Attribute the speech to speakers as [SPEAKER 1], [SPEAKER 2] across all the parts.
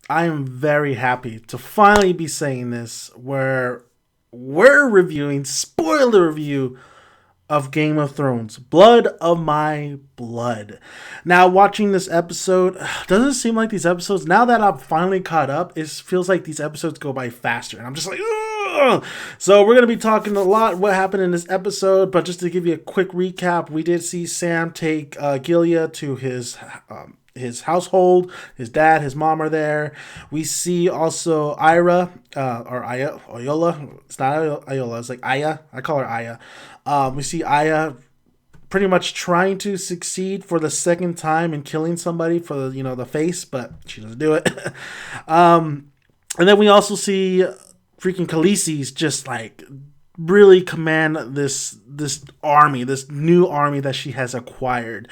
[SPEAKER 1] I am very happy to finally be saying this where we're reviewing spoiler review of Game of Thrones, Blood of My Blood. Now, watching this episode, doesn't it seem like these episodes, now that I'm finally caught up, it feels like these episodes go by faster. And I'm just like, ugh! So we're going to be talking a lot what happened in this episode, but just to give you a quick recap, we did see Sam take Gilead to his household. His dad, his mom are there. We see also Ira, or Aya, Ayola. It's not Ayola, it's like Aya. I call her Aya. We see Aya pretty much trying to succeed for the second time in killing somebody for the face, but she doesn't do it. And then we also see freaking Khaleesi's just like really command this army, this new army that she has acquired.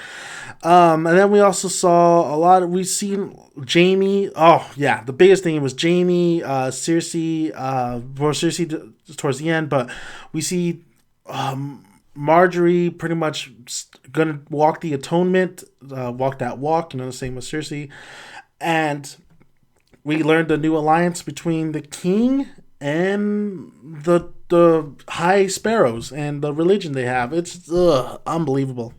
[SPEAKER 1] And then we also saw a lot. We've seen Jamie. Oh yeah, the biggest thing was Jamie, Cersei. Cersei towards the end, but we see Marjorie pretty much gonna walk the atonement, walk that walk. The same with Cersei, and we learned a new alliance between the king and the High Sparrows and the religion they have. It's unbelievable.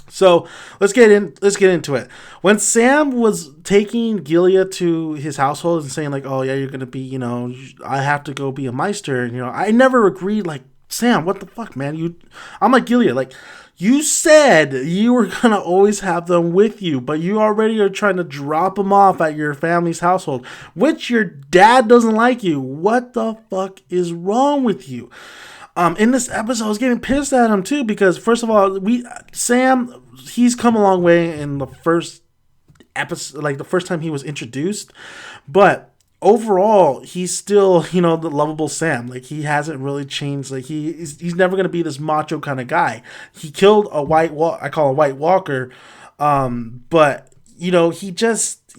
[SPEAKER 1] So let's get into it. When Sam was taking Gilead to his household and saying like, "Oh yeah, you're gonna be, I have to go be a Meister," and I never agreed. Like, Sam, what the fuck, man? I'm like Gilead, like. You said you were going to always have them with you, but you already are trying to drop them off at your family's household, which your dad doesn't like you. What the fuck is wrong with you? In this episode, I was getting pissed at him too because, first of all, Sam, he's come a long way in the first episode, like the first time he was introduced, but overall he's still the lovable Sam. Like, he hasn't really changed. Like, he's never going to be this macho kind of guy. He killed I call a White Walker, but he's just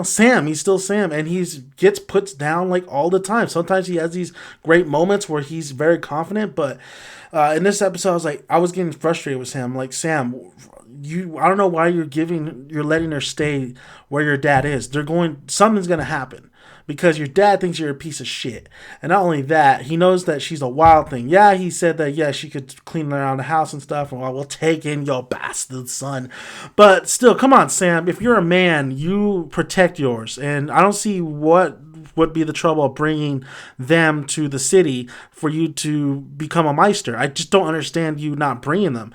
[SPEAKER 1] Sam. He's still Sam, and gets put down like all the time. Sometimes he has these great moments where he's very confident, but in this episode I was getting frustrated with Sam. Like, Sam, I don't know why you're letting her stay where your dad is. Something's gonna happen because your dad thinks you're a piece of shit. And not only that, he knows that she's a wild thing. Yeah, he said that, yeah, she could clean around the house and stuff, and we'll take in your bastard son. But still, come on, Sam, if you're a man, you protect yours. And I don't see what would be the trouble of bringing them to the city for you to become a Meister. I just don't understand you not bringing them.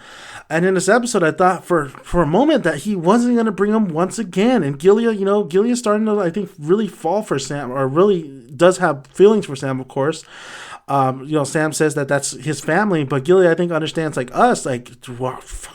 [SPEAKER 1] And in this episode, I thought for a moment that he wasn't going to bring them once again. And Gilead's starting to, I think, really fall for Sam, or really does have feelings for Sam, of course. Sam says that that's his family, but Gilead, I think, understands like us, like,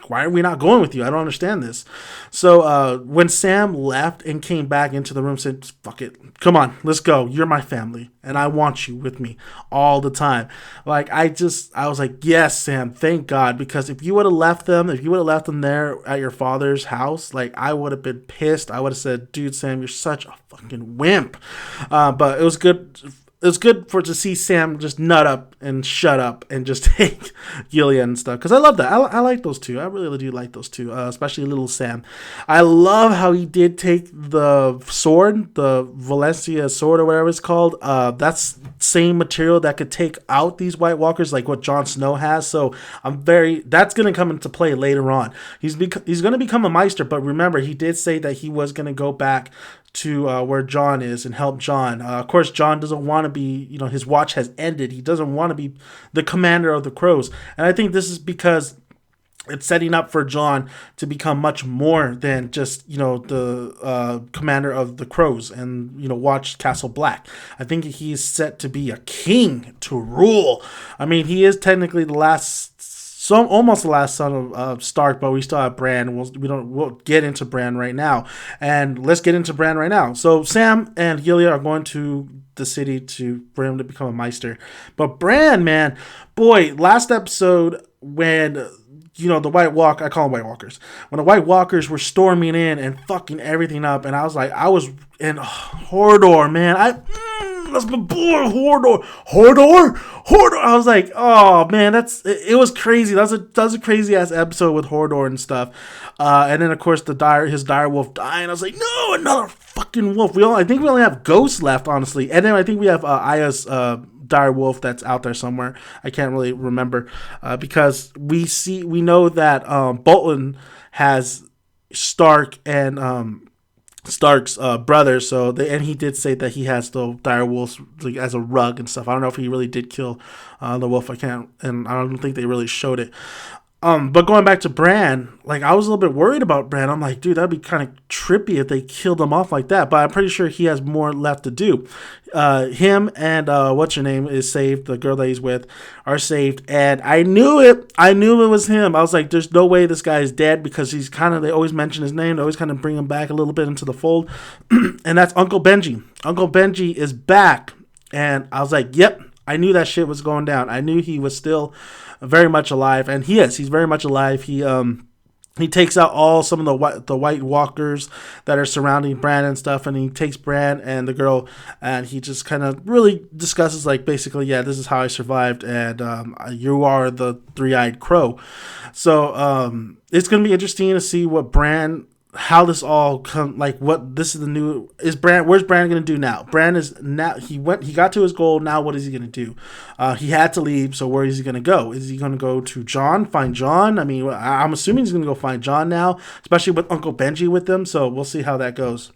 [SPEAKER 1] why are we not going with you? I don't understand this. So when Sam left and came back into the room, said, fuck it, come on, let's go. You're my family, and I want you with me all the time. Like, I was like, yes, Sam, thank God, because if you would have left them there at your father's house, like, I would have been pissed. I would have said, dude, Sam, you're such a fucking wimp. But it was good. It's good to see Sam just nut up and shut up and just take Gilead and stuff. Because I love that. I like those two. I really do like those two, especially little Sam. I love how he did take the sword, the Valencia sword or whatever it's called. That's same material that could take out these White Walkers, like what Jon Snow has. So that's going to come into play later on. He's going to become a Meister, but remember, he did say that he was going to go back to where Jon is and help Jon. Of course, Jon doesn't want to be, his watch has ended. He doesn't want to be the commander of the Crows. And I think this is because it's setting up for Jon to become much more than just, the commander of the Crows and, watch Castle Black. I think he's set to be a king to rule. I mean, he is technically almost the last son of Stark, but we still have Bran. We'll get into Bran right now, and let's get into Bran right now. So Sam and Gilead are going to the city for him to become a Meister. But Bran, man, boy, last episode when the White Walk, I call them White Walkers, when the White Walkers were storming in and fucking everything up, and I was in Hodor, man. That's my boy, Hodor. I was like, oh man, it was crazy. That was a crazy ass episode with Hodor and stuff. And then of course his dire wolf dying. I was like, no, another fucking fucking wolf. I think we only have Ghost left, honestly, and then I think we have Aya's dire wolf that's out there somewhere. I can't really remember because we know that Bolton has Stark and Stark's brother, so and he did say that he has the dire wolves like as a rug and stuff. I don't know if he really did kill the wolf. I can't, and I don't think they really showed it. But going back to Bran, like I was a little bit worried about Bran. I'm like, dude, that'd be kind of trippy if they killed him off like that. But I'm pretty sure he has more left to do. Him and what's her name is saved. The girl that he's with are saved, and I knew it. I knew it was him. I was like, there's no way this guy is dead because he's kind of. They always mention his name. They always kind of bring him back a little bit into the fold, and that's Uncle Benji. Uncle Benji is back, and I was like, yep. I knew that shit was going down. I knew he was still very much alive, and he is. He's very much alive. He takes out some of the White Walkers that are surrounding Bran and stuff, and he takes Bran and the girl, and he just kind of really discusses like basically, yeah, this is how I survived, and you are the three-eyed crow. So it's gonna be interesting to see what Bran. How this all come, like what this is the new is Bran. Where's Bran gonna do now? Bran is now he got to his goal. Now what is he gonna do? He had to leave, so where is he gonna go? Is he gonna go to Jon? Find Jon? I mean, I'm assuming he's gonna go find Jon now, especially with Uncle Benji with them. So we'll see how that goes.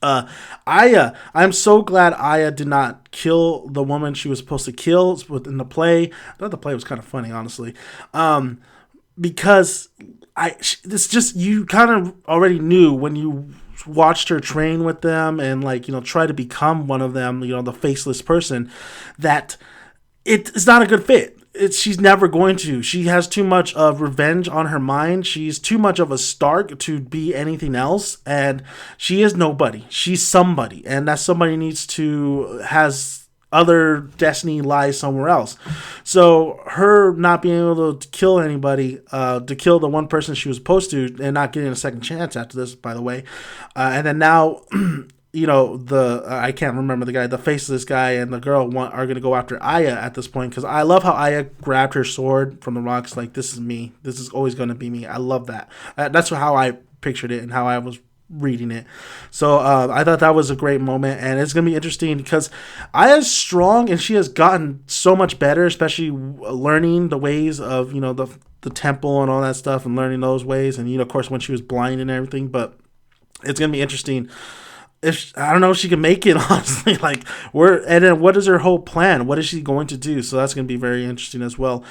[SPEAKER 1] Aya, I'm so glad Aya did not kill the woman she was supposed to kill within the play. I thought the play was kind of funny, honestly, because. It's just you kind of already knew when you watched her train with them and like try to become one of them, the faceless person, that it's not a good fit. She's never going to. She has too much of revenge on her mind. She's too much of a Stark to be anything else, and she is nobody. She's somebody, and that somebody has other destiny lies somewhere else. So her not being able to kill anybody, to kill the one person she was supposed to, and not getting a second chance after this, by the way, and then now, I can't remember the guy, the faceless guy, and the girl are going to go after Aya at this point, because I love how Aya grabbed her sword from the rocks, like, this is me. This is always going to be me. I love that. That's how I pictured it and how I was reading it. So I thought that was a great moment, and it's gonna be interesting because Aya's strong and she has gotten so much better, especially learning the ways of the temple and all that stuff, and learning those ways, and of course when she was blind and everything. But it's gonna be interesting. If I don't know if she can make it, honestly, like and then what is her whole plan? What is she going to do? So that's gonna be very interesting as well.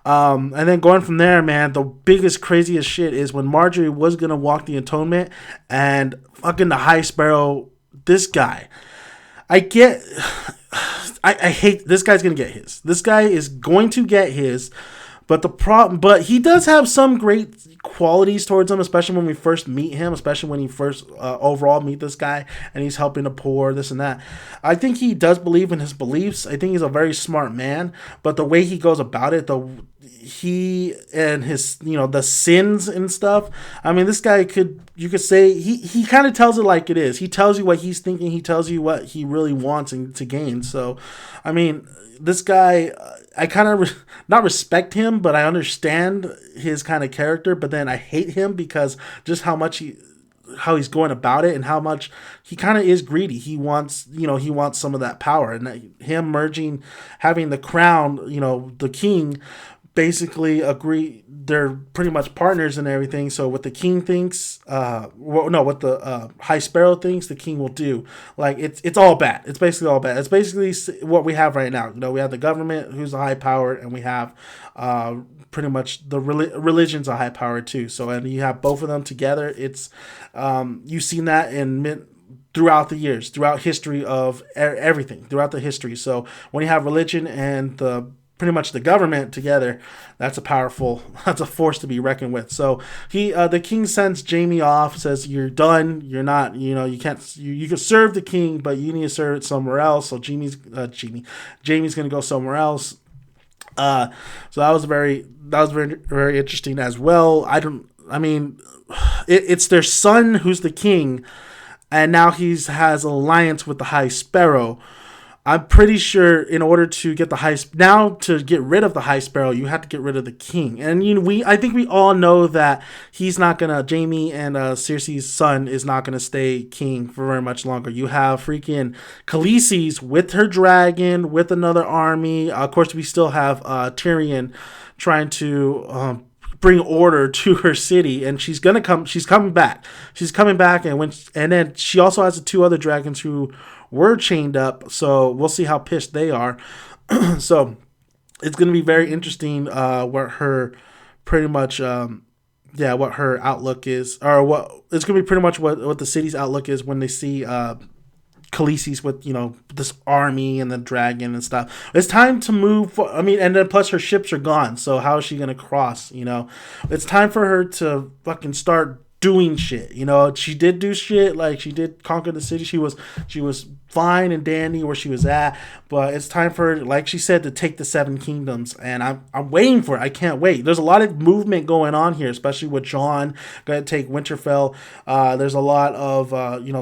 [SPEAKER 1] And then going from there, man, the biggest, craziest shit is when Marjorie was gonna walk the atonement, and fucking the High Sparrow, this guy. I hate this guy's gonna get his. This guy is going to get his. But he does have some great qualities towards him, especially when we first meet him, especially when you first overall meet this guy and he's helping the poor, this and that. I think he does believe in his beliefs. I think he's a very smart man, but the way he goes about it, he and his, the sins and stuff. I mean, this guy you could say he kind of tells it like it is. He tells you what he's thinking. He tells you what he really wants to gain. So, I mean, this guy, I kind of not respect him, but I understand his kind of character. But then I hate him because just how he's going about it and how much he kind of is greedy. He wants some of that power, and him having the crown, the king, basically agree. They're pretty much partners and everything. So what the king thinks, what the High Sparrow thinks, the king will do. Like it's all bad. It's basically all bad. It's basically what we have right now. We have the government, who's a high power, and we have pretty much the religion's a high power too. So and you have both of them together. It's you've seen that throughout the years, throughout history of everything, throughout the history. So when you have religion and pretty much the government together, that's a force to be reckoned with. So the king sends Jaime off, says you're done, you're not, you can't, you can serve the king, but you need to serve it somewhere else. So Jaime's gonna go somewhere else. So that was very, very interesting as well. It's their son who's the king, and now has an alliance with the High Sparrow. I'm pretty sure in order to get the now to get rid of the High Sparrow, you have to get rid of the king. And I think we all know that he's not gonna. Jaime and Cersei's son is not gonna stay king for very much longer. You have freaking Khaleesi's with her dragon, with another army. Of course, we still have Tyrion trying to. Bring order to her city, and she's gonna come. She's coming back. She's coming back, and then she also has the two other dragons who were chained up. So we'll see how pissed they are. So it's gonna be very interesting. What her pretty much, what her outlook is, or what it's gonna be pretty much what the city's outlook is when they see Khaleesi's with this army and the dragon and stuff. It's time to move. And then plus her ships are gone. So how is she gonna cross? It's time for her to fucking start doing shit. She did do shit. Like she did conquer the city. She was fine and dandy where she was at. But it's time for her, like she said, to take the Seven Kingdoms. And I'm waiting for it. I can't wait. There's a lot of movement going on here, especially with Jon going to take Winterfell. There's a lot of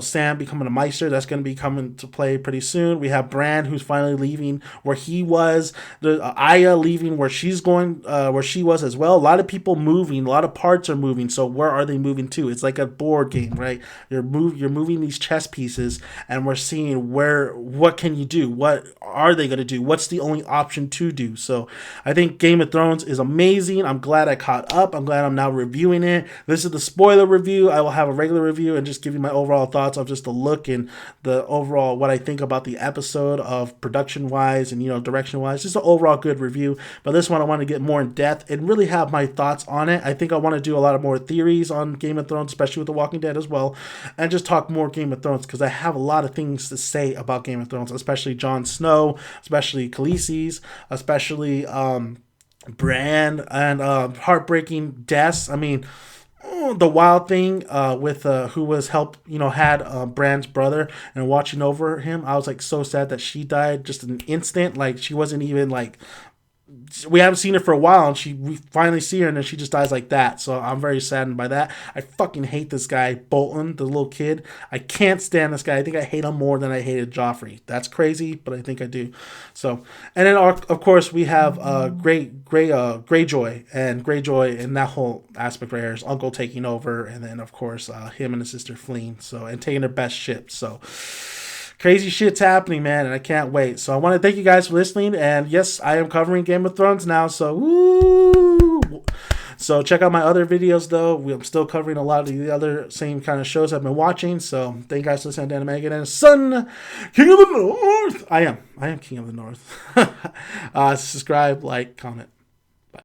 [SPEAKER 1] Sam becoming a Meister. That's going to be coming to play pretty soon. We have Bran who's finally leaving where he was. The Arya leaving where she's going, where she was as well. A lot of people moving. A lot of parts are moving. So where are they moving to? It's like a board game, right? You're moving these chess pieces, and we're seeing what can you do? What are they going to do? What's the only option to do? So I think Game of Thrones is amazing. I'm glad I caught up. I'm glad I'm now reviewing it. This is the spoiler review. I will have a regular review and just give you my overall thoughts of just the look and the overall what I think about the episode of production wise and direction wise. Just an overall good review. But this one I want to get more in depth and really have my thoughts on it. I think I want to do a lot of more theories on Game of Thrones, especially with The Walking Dead as well, and just talk more Game of Thrones because I have a lot of things to say about Game of Thrones, especially Jon Snow, especially Khaleesi's, especially Bran, and heartbreaking deaths. The wild thing with who was had Bran's brother and watching over him. I was like so sad that she died just in an instant. Like she wasn't even like. We haven't seen her for a while, and we finally see her, and then she just dies like that. So I'm very saddened by that. I fucking hate this guy, Bolton, the little kid. I can't stand this guy. I think I hate him more than I hated Joffrey. That's crazy, but I think I do. So, and then of course we have Greyjoy and that whole aspect right here. His uncle taking over, and then of course him and his sister fleeing. So and taking their best ship. So. Crazy shit's happening, man, and I can't wait. So I want to thank you guys for listening. And yes, I am covering Game of Thrones now. So woo! So check out my other videos, though. I'm still covering a lot of the other same kind of shows I've been watching. So thank you guys for listening to Megan and Son, King of the North. I am King of the North. Subscribe, like, comment.